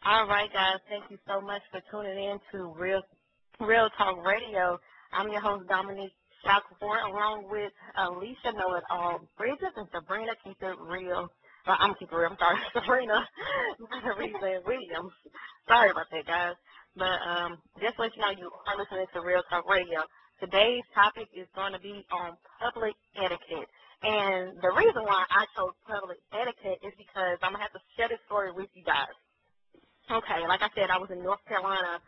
All right, guys. Thank you so much for tuning in to Real Talk Radio. I'm your host, Dominique Shackelford, along with Alicia Know It All, Bridges, and Sabrina Keep It Real. I'm Keep It Real. I'm sorry, Sabrina Reason Williams. Sorry about that, guys. But just to let you know, you are listening to Real Talk Radio. Today's topic is going to be on public etiquette. And the reason why I chose public etiquette is because I'm going to have to share this story with you guys. Okay, like I said, I was in North Carolina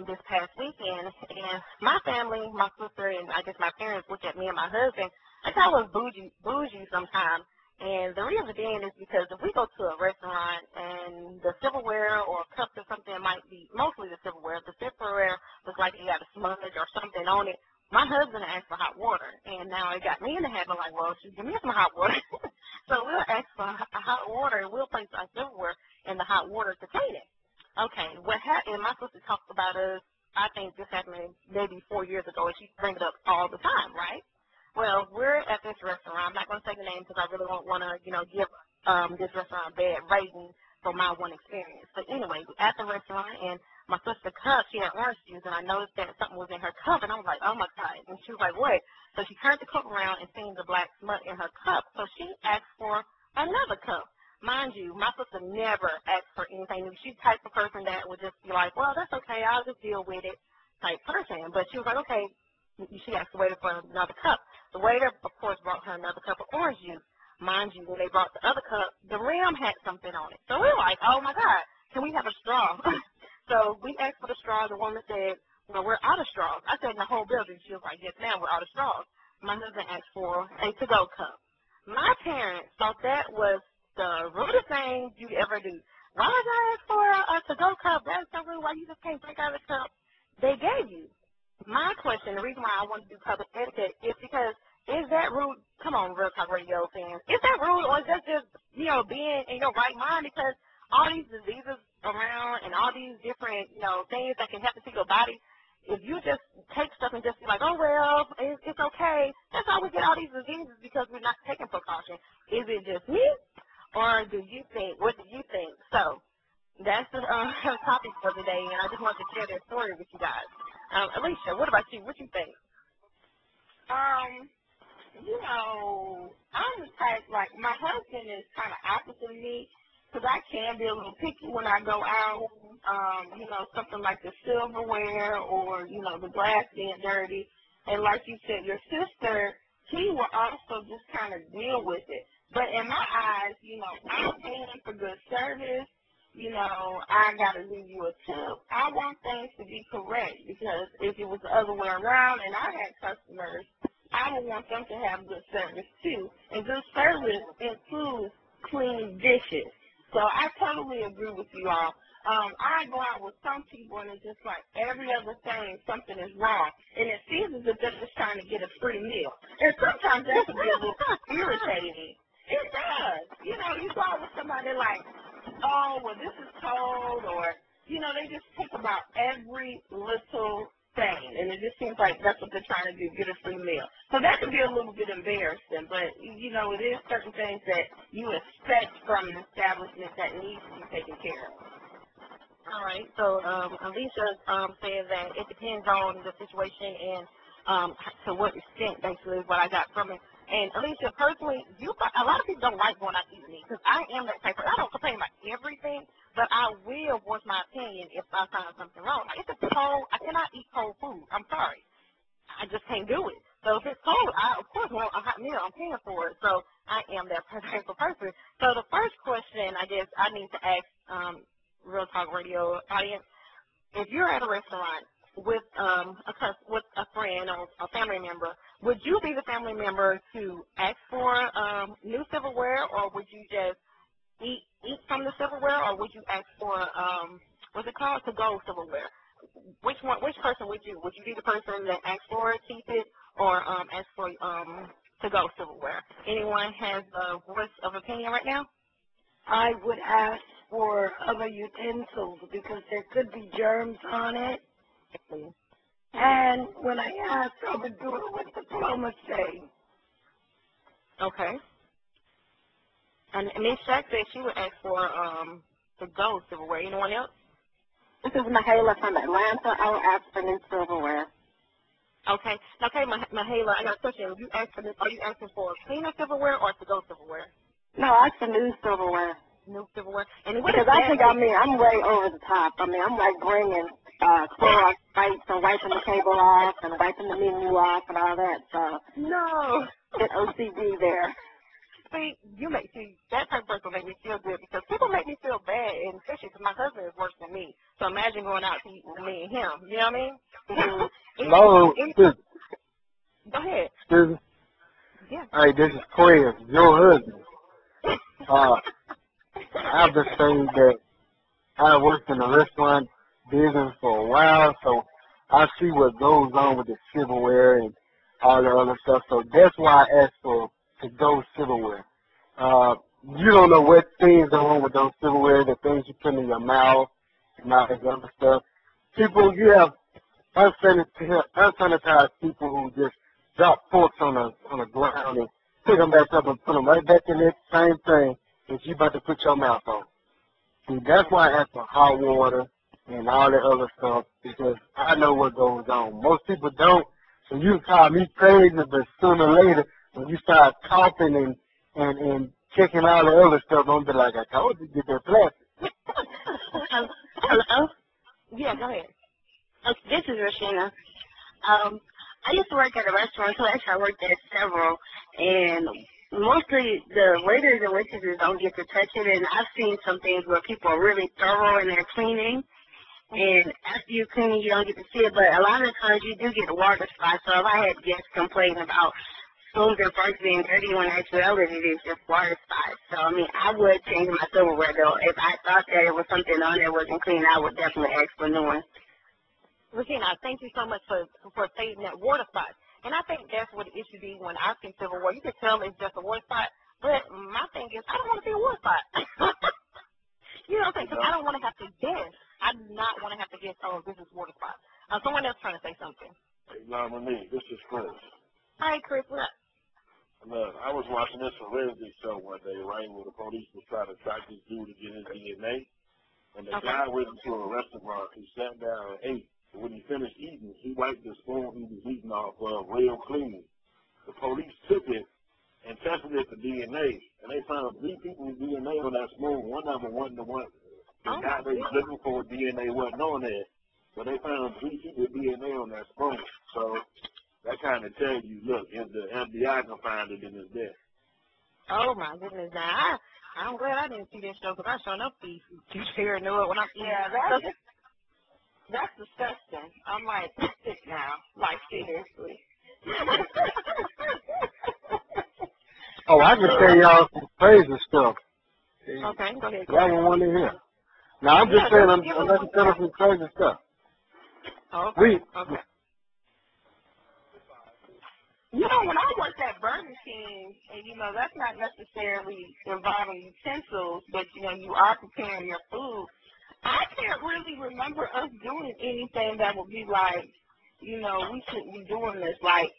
this past weekend, and my family, my sister, and I guess my parents looked at me and my husband. They call us bougie sometimes. And the reason being is because if we go to a restaurant and the silverware or cups or something might be, mostly the silverware, if the silverware looks like it got a smudge or something on it, my husband asked for hot water. And now it got me in the habit like, well, should give me some hot water. So we'll ask for hot water and we'll place our silverware in the hot water to clean it. Okay, what happened, my sister talks about us, I think this happened maybe 4 years ago, and she brings it up all the time, right? Well, we're at this restaurant. I'm not going to say the name because I really don't want to, give this restaurant a bad rating for my one experience. But anyway, we're at the restaurant, and my sister cup, she had orange juice, and I noticed that something was in her cup, and I was like, oh, my God. And she was like, what? So she turned the cup around and seen the black smut in her cup, so she asked for another cup. Mind you, my sister never asked for anything. She's the type of person that would just be like, well, that's okay, I'll just deal with it type person. But she was like, okay, she asked the waiter for another cup. The waiter, of course, brought her another cup of orange juice. Mind you, when they brought the other cup, the rim had something on it. So we were like, oh, my God, can we have a straw? So we asked for the straw. The woman said, well, we're out of straws. I said, in the whole building. She was like, yes, ma'am, we're out of straws. My husband asked for a to-go cup. My parents thought that was the rudest thing you ever do. Why would I ask for a to-go cup? That's so rude. Why you just can't drink out of the cup they gave you? My question, the reason why I want to do public etiquette is because is that rude? Come on, Real Talk Radio fans. Is that rude or is that just, being in your right mind? Because all these diseases around and all these different, things that can happen to your body, if you just take stuff and just be like, oh, well, it's okay, that's how we get all these diseases because we're not taking precaution. Is it just me? Or what do you think? So that's the topic for today, and I just wanted to share that story with you guys. Alicia, what about you? What you think? Um, I'm the type, like, my husband is kind of opposite of me because I can be a little picky when I go out. Something like the silverware or, the glass being dirty. And like you said, your sister, she will also just kind of deal with it. But in my eyes, I'm paying for good service. I got to leave you a tip. I want things to be correct because if it was the other way around and I had customers, I would want them to have good service too. And good service includes clean dishes. So I totally agree with you all. I go out with some people and it's just like every other thing, something is wrong. And it seems as if they're just trying to get a free meal. And sometimes that can be a little irritating. It does. You go out with somebody like, oh, well, this is cold, or, they just think about every little thing. And it just seems like that's what they're trying to do, get a free meal. So that can be a little bit embarrassing, but, it is certain things that you expect from an establishment that needs to be taken care of. All right. So Alicia said that it depends on the situation and to what extent, basically, is what I got from it. And Alicia, personally, a lot of people don't like going out to eat meat because I am that type of person. I don't complain about everything, but I will voice my opinion if I find something wrong. Like, if it's cold, I cannot eat cold food. I'm sorry. I just can't do it. So if it's cold, I, of course, want a hot meal. I'm paying for it. So I am that type of person. So the first question I guess I need to ask Real Talk Radio audience, if you're at a restaurant with a friend or a family member, would you be the family member to ask for new silverware, or would you just eat from the silverware, or would you ask for what's it called, to go silverware? Which person would you? Would you be the person that asks for it, keep it, or ask for to go silverware? Anyone has a voice of opinion right now? I would ask for other utensils because there could be germs on it. And when I asked, I would do it with diplomacy. Okay. And Miss Shack said she would ask for to go silverware. Anyone else? This is Mahala from Atlanta. I will ask for new silverware. Okay. Okay, Mahala, I got a question. Are you asking for cleaner silverware or to-go silverware? No, I ask for new silverware. New silverware. And because I think, I'm way over the top. I'm like bringing Clorox wipes and wiping the table off and wiping the menu off and all that. So no. Get OCD there. See, that type of person will make me feel good because people make me feel bad, and especially because my husband is worse than me. So imagine going out to eat with me and him. You know what I mean? Hello. Go ahead. Susan. Yeah. Hey, this is Chris, your husband. I have to say that I worked in the restaurant business for a while, so I see what goes on with the silverware and all the other stuff. So that's why I asked for to-go silverware. You don't know what things go on with those silverware, the things you put in your mouth and all this other stuff. People, you have unsanitized people who just drop forks on the ground and pick them back up and put them right back in that same thing that you about to put your mouth on. See, that's why I ask for hot water and all that other stuff, because I know what goes on. Most people don't, so you call me crazy, but sooner or later, when you start coughing and checking all the other stuff, I'm be like, I told you to get that plastic. Hello? Yeah, go ahead. This is Rashina. I used to work at a restaurant, so actually I worked at several, and mostly the waiters and waitresses don't get to touch it, and I've seen some things where people are really thorough in their cleaning, and after you clean, you don't get to see it, but a lot of the times you do get water spots. So if I had guests complain about spoons and forks being dirty when actually it is just water spots. So, I mean, I would change my silverware, though. If I thought that it was something on there wasn't clean, I would definitely ask for new ones. Regina, thank you so much for stating that water spot. And I think that's what the issue be when I see silverware. You can tell it's just a water spot, but my thing is I don't want to see a water spot. You know what I'm saying? Because I don't want to have to guess. I do not want to have to guess, oh, this is water spot. Someone else trying to say something. Hey, Nominee, this is Chris. Hi, Chris. What up? Look, I was watching this Wednesday show one day, right, where the police was trying to track this dude to get his DNA. And the guy went into a restaurant. He sat down and ate. When he finished eating, he wiped the spoon he was eating off of real clean. The police took it and tested it for DNA, and they found 3 people's DNA on that spoon. One of them wasn't the one. The guy they was looking for DNA wasn't on there, but they found 3 people's DNA on that spoon. So that kind of tells you, look, if the FBI can find it, then it's there. Oh, my goodness. Now, I'm glad I didn't see this show because I sure enough be paranoid when I see it. That's disgusting. I'm like, sick now. Like, seriously. Oh, I can tell y'all some crazy stuff. Okay, go ahead. Y'all don't want to hear. Now, I'm just saying, I'm letting tell you some crazy stuff. Okay. You know, when I worked at Burger King, and, you know, that's not necessarily involving utensils, but, you know, you are preparing your food, I can't really remember us doing anything that would be like, you know, we shouldn't be doing this, like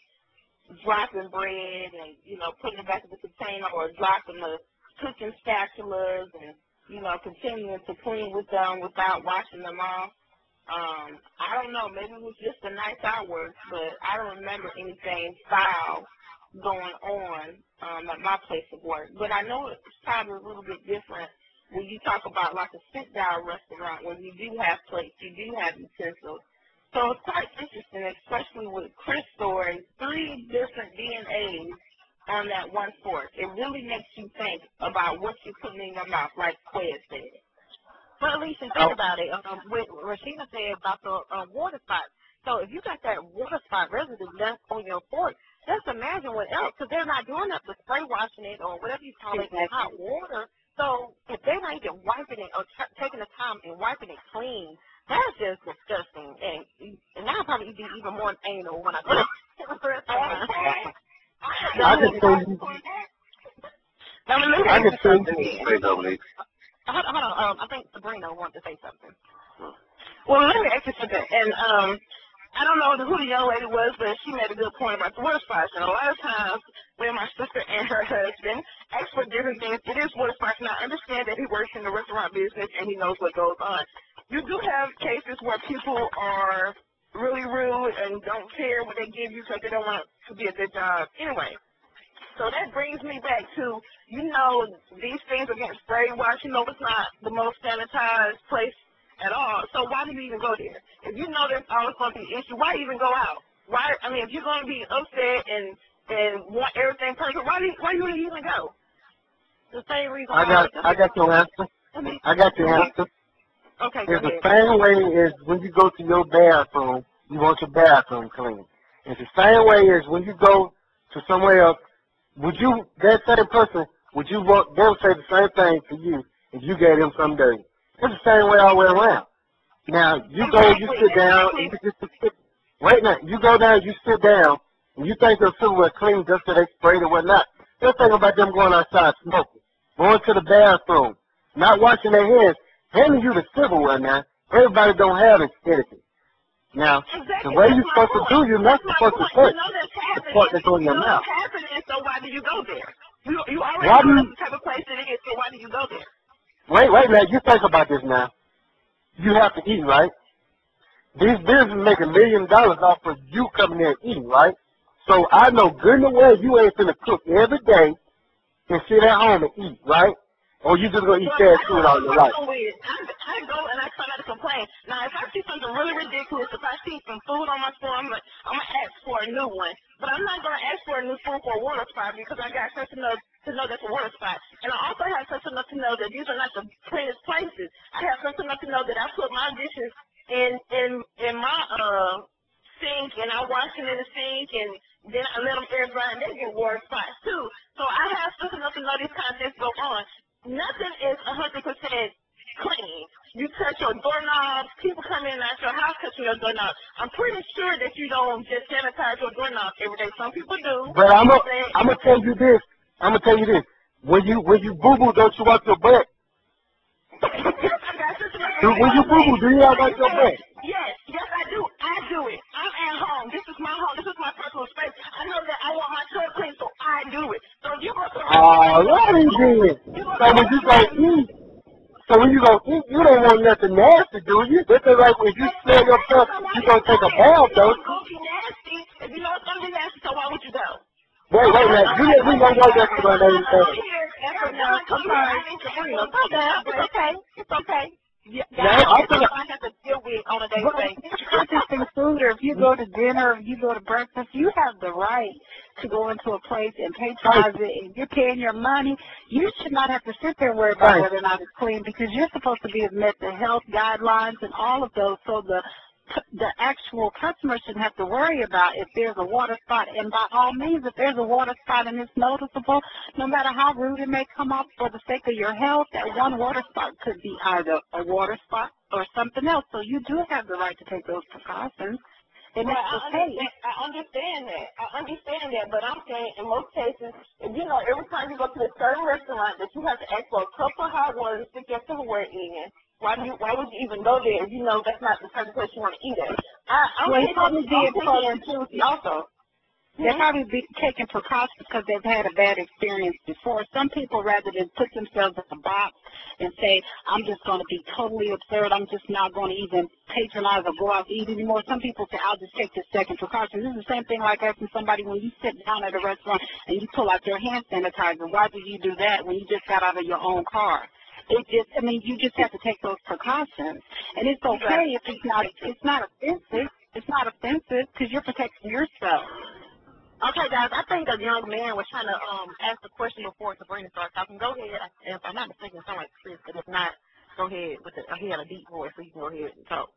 dropping bread and, you know, putting it back in the container or dropping the cooking spatulas and, you know, continuing to clean with them without washing them off. I don't know, maybe it was just the nights I worked, but I don't remember anything foul going on at my place of work. But I know it's probably a little bit different when you talk about like a sit-down restaurant where you do have plates, you do have utensils. So it's quite interesting, especially with Chris' story, 3 different DNAs on that one fork. It really makes you think about what you're putting in your mouth, like Quez said. But Alicia, think about it. What Rashina said about the water spot. So if you got that water spot residue left on your fork, just imagine what else, because they're not doing that with spray washing it or whatever you call it, hot water. So if they're not even wiping it or taking the time and wiping it clean, that's just disgusting. And now I'll probably be even more anal when I go to the restaurant. I can tell you. I can tell you. Hold on. I think Sabrina wanted to say something. Well, let me ask you something. And I don't know who the young lady was, but she made a good point about the water spots. And a lot of times when my sister and her husband ask for different things, it is water spots. And I understand that he works in the restaurant business and he knows what goes on. you do have cases where people are really rude and don't care what they give you because they don't want to be at their job. Anyway, so that brings me back to, these things against brainwash, it's not the most sanitized place at all. So why do you even go there? If you know there's always going to be an issue, why even go out? If you're going to be upset and want everything perfect, why do you even go? The same reason I got your answer. I got your answer. Okay, go It's the ahead. same way as when you go to your bathroom, you want your bathroom clean. It's the same way as when you go to somewhere else, that same person, they'll say the same thing to you if you gave them some dirty. It's the same way all the way around. Now, you go, you sit down, and you just sit. Wait a minute, you go down, you sit down, and you think your silverware clean just so they sprayed or whatnot. They're thinking about them going outside smoking, going to the bathroom, not washing their hands, handing you the silverware now. Everybody don't have etiquette. Now, the way you're supposed to do, you're not supposed to touch the part that's on your mouth. So why do you go there? You already know the type of place it is, so why do you go there? Wait a minute, you think about this now. You have to eat, right? These businesses make $1 million off of you coming there and eating, right? So I know good and well you ain't finna cook every day and sit at home and eat, right? Or you just gonna eat fast food all your life. I go and I try not to complain. Now, if I see something really ridiculous, if I see some food on my store, I'm gonna ask for a new one. But I'm not gonna ask for a new spoon for a water spot because I got sense enough to know that's a water spot. And I also have sense enough to know that these are not the cleanest places. I have sense enough to know that I put my dishes in my sink and I wash them in the sink and then I let them air dry and they get water spots too. So I have sense enough to know these kind of things go on. Nothing is 100% clean. You touch your doorknobs, people come in at your house touching your doorknobs. I'm pretty sure that you don't just sanitize your doorknobs every day. Some people do. But I'm gonna tell you this. When you boo-boo, don't you wipe your butt? When you boo-boo, do you not wipe your butt? Yes, I do. I do it. I'm at home. This is my home. This is my personal space. I know that I want my tub clean, so I do it. So if you go to alrighty then. So when you go eat, you don't want nothing nasty, do you? This is like if you smell your stuff, you gonna take a bath, though. It's gonna be nasty. If you know it's gonna be nasty, so why would you go? Wait, we gonna go there for everything. It's okay. It's okay. Yeah, I have to deal with on a daily basis. Purchasing food, or if you go to dinner, or you go to breakfast, you have the right to go into a place and patronize it, and you're paying your money. You should not have to sit there and worry about whether or not it's clean because you're supposed to be met the health guidelines and all of those. So the actual customer shouldn't have to worry about if there's a water spot. And by all means, if there's a water spot and it's noticeable, no matter how rude it may come off for the sake of your health, that one water spot could be either a water spot or something else. So you do have the right to take those precautions. And well, it's okay. I understand that, but I'm saying in most cases, if every time you go to a certain restaurant that you have to ask for a cup of hot water to stick your silverware in, why would you even go there if you know that's not the type of place you want to eat at? He probably did also. They're probably taking precautions because they've had a bad experience before. Some people, rather than put themselves in a box and say, I'm just going to be totally absurd, I'm just not going to even patronize or go out to eat anymore. Some people say, I'll just take the second precaution. This is the same thing like asking somebody when you sit down at a restaurant and you pull out your hand sanitizer. Why do you do that when you just got out of your own car? You just have to take those precautions. And it's okay if it's not offensive. It's not offensive because you're protecting yourself. Okay, guys, I think a young man was trying to ask a question before Sabrina started talking. Go ahead. If I'm not mistaken, it sounds like Chris, but if not, go ahead. He had a deep voice, so you can go ahead and talk.